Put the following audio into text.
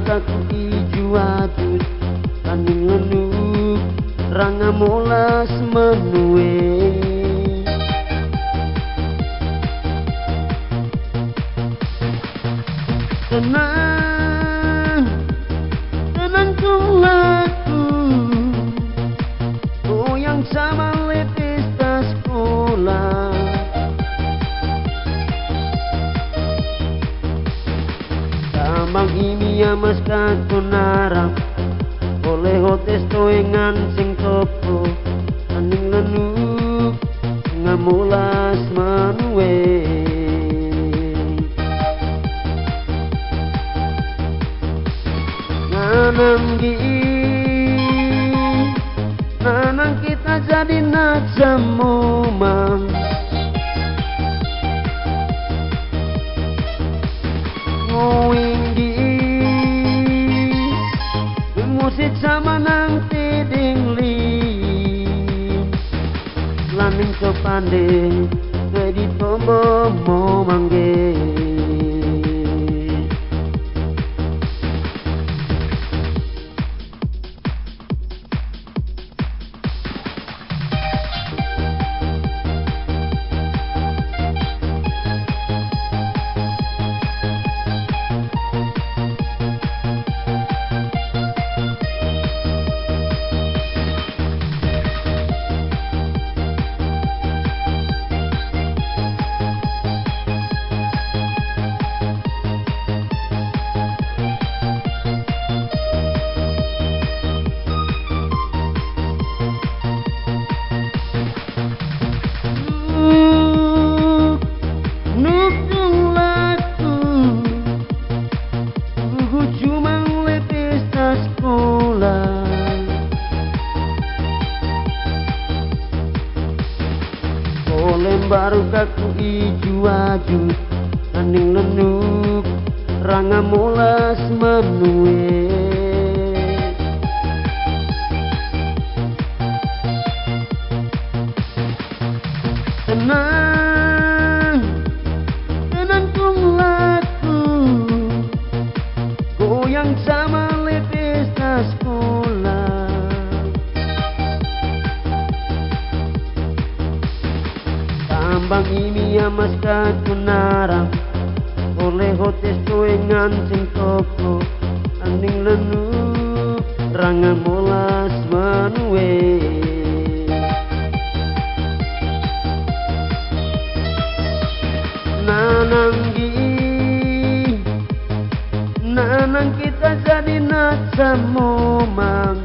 kaku ijo adus kaning lenuk ranga molas menue tenang tenang tunglaku goyang sama letis tas sekolah Tambang ini amas kakonarang oleh hotes toengan sing topo aning lenuk ngamulas manue nanang kita jadi najamu mang ngoinggi musik sama nang tiding li laning kepande jadi tombo mau mangge baru kaku ijo ajut aning lenuk ranga molas menue tenang tenang tunglaku goyang sama letis tas sekolah Tambang ini amas kakonarang oleh hotes toengan sing toko aning lenuk ranga molas manue nanang kita jadi najamu mang